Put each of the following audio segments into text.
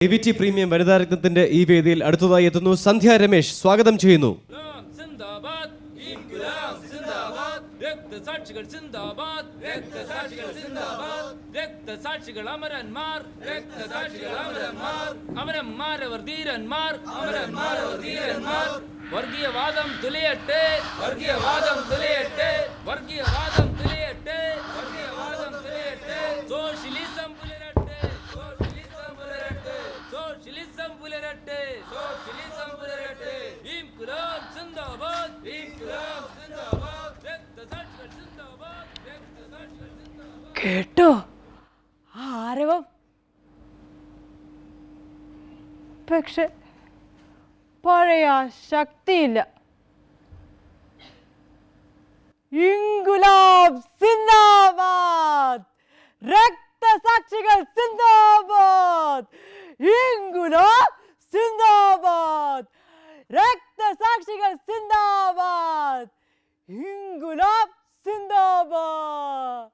AVT premium വനിതാരത്നത്തിന്റെ ഈ വേദിയിൽ അടുത്തതായി എത്തുന്നു സന്ധ്യ രമേശ്. സ്വാഗതം ചെയ്യുന്നു. വർഗീയവാദം തുലയട്ടെ, വർഗീയവാദം തുലയട്ടെ, വർഗീയവാദം തുലയട്ടെ, വർഗീയവാദം തുലയട്ടെ, സോഷ്യലിസം പുലരട്ടെ, സോഷ്യലിസം പുലരട്ടെ, സോഷ്യലിസം പുലരട്ടെ, സോഷ്യലിസം പുലരട്ടെ, ഇൻക്ലാബ് സിന്ദാബാദ്, ഇൻക്ലാബ് സിന്ദാബാദ്, രക്തസാക്ഷികൾ സിന്ദാബാദ്, രക്തസാക്ഷികൾ സിന്ദാബാദ്. കേട്ടോ ആരവം? പക്ഷെ പഴയ ശക്തിയില്ല. ഇൻകുലാബ് സിന്ദാബാദ്, രക്തസാക്ഷികൾ സിന്ദാബാദ്, ഇൻകുലാബ് സിന്ദാബാദ്, രക്തസാക്ഷികൾ സിന്ദാബാദ്, ഇൻകുലാബ് സിന്ദാബാദ്.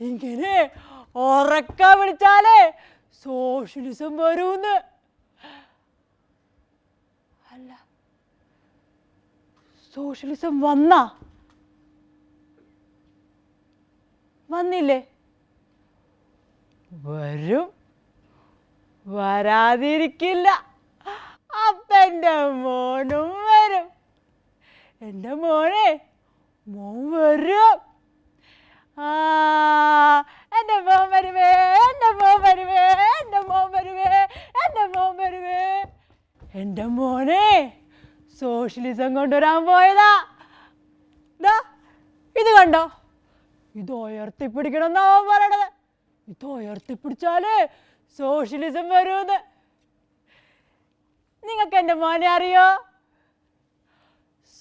ഇങ്ങനെ ഉറക്ക വിളിച്ചാലേ സോഷ്യലിസം വരൂന്ന്. അല്ല, സോഷ്യലിസം വന്നില്ലേ? വരും, വരാതിരിക്കില്ല. അപ്പൻ്റെ മോനും വരും. എൻ്റെ മോൻ വരും. എൻ്റെ മോൻ വരുവേ, എൻ്റെ മോൻ വരുവേ, എൻ്റെ മോൻ വരുവേ, എൻ്റെ മോൻ വരുവേ. എൻ്റെ മോനെ സോഷ്യലിസം കൊണ്ടുവരാൻ പോയതാ. ഇത് കണ്ടോ? ഇത് ഉയർത്തിപ്പിടിക്കണം എന്നാ അവൻ പറയണത്. ഇത് ഉയർത്തിപ്പിടിച്ചാല് സോഷ്യലിസം വരുമെന്ന്. നിങ്ങൾക്ക് എൻ്റെ മോനെ അറിയോ?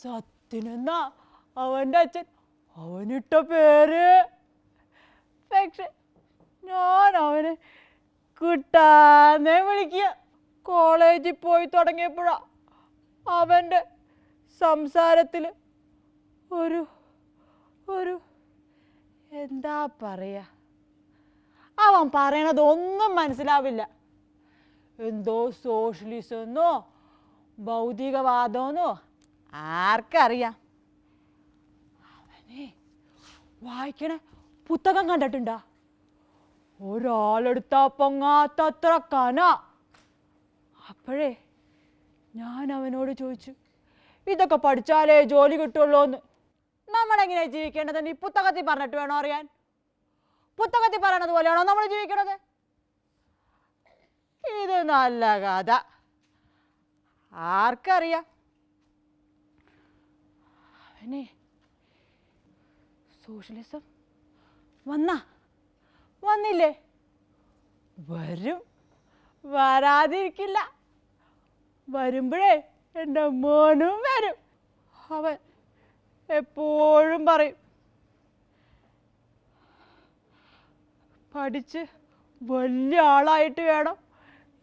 സത്യനെന്നാ അവൻ്റെ അച്ഛൻ അവനിട്ട പേര്. പക്ഷെ ഞാൻ അവനെ കുട്ടാന്നേ വിളിക്കുക. കോളേജിൽ പോയി തുടങ്ങിയപ്പോഴാ അവൻ്റെ സംസാരത്തിൽ ഒരു ഒരു എന്താ പറയുക, അവൻ പറയണതൊന്നും മനസ്സിലാവില്ല. എന്തോ സോഷ്യലിസം എന്നോ ഭൗതികവാദമെന്നോ ആർക്കറിയാം. അവനെ വായിക്കണ പുസ്തകം കണ്ടിട്ടുണ്ടാ? ഒരാളെടുത്താ പൊങ്ങാത്തത്ര കന. അപ്പോഴേ ഞാൻ അവനോട് ചോദിച്ചു, ഇതൊക്കെ പഠിച്ചാലേ ജോലി കിട്ടുള്ളൂ എന്ന്. നമ്മളെങ്ങനെയാണ് ജീവിക്കേണ്ടതെന്ന് ഈ പുസ്തകത്തിൽ പറഞ്ഞിട്ട് വേണോ അറിയാൻ? പുസ്തകത്തിൽ പറയണത് പോലെയാണോ നമ്മൾ ജീവിക്കണത്? ഇത് നല്ല കഥ, ആർക്കറിയാം. അവനെ സോഷ്യലിസം വന്നില്ലേ? വരും, വരാതിരിക്കില്ല. വരുമ്പോഴേ എൻ്റെ മോനും വരും. അവൻ എപ്പോഴും പറയും, പഠിച്ച് വലിയ ആളായിട്ട് വേണം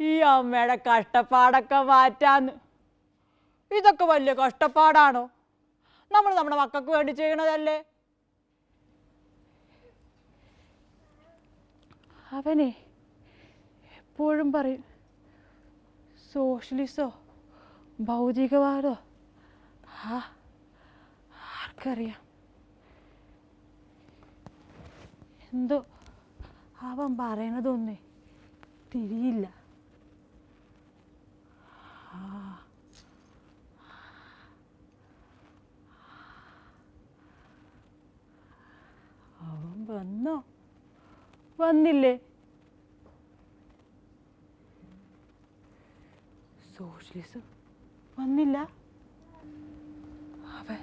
ഈ അമ്മയുടെ കഷ്ടപ്പാടൊക്കെ മാറ്റാന്ന്. ഇതൊക്കെ വലിയ കഷ്ടപ്പാടാണോ? നമ്മൾ നമ്മുടെ മക്കൾക്ക് വേണ്ടി ചെയ്യണതല്ലേ? അവനെ എപ്പോഴും പറയും, സോഷ്യലിസോ ഭൗതികവാദോ ആർക്കറിയാം. എന്തോ അവൻ പറയണതൊന്നേ തിരിയില്ല. അവൻ വന്നില്ലേ? സോഷ്യലിസം വന്നില്ല. അവൻ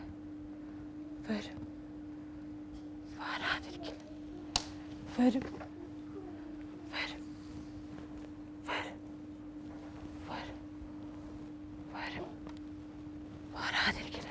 വരും, വരാതിരിക്കില്ല. വരും, വരും, വരും, വരും, വരും, വരാതിരിക്കില്ല.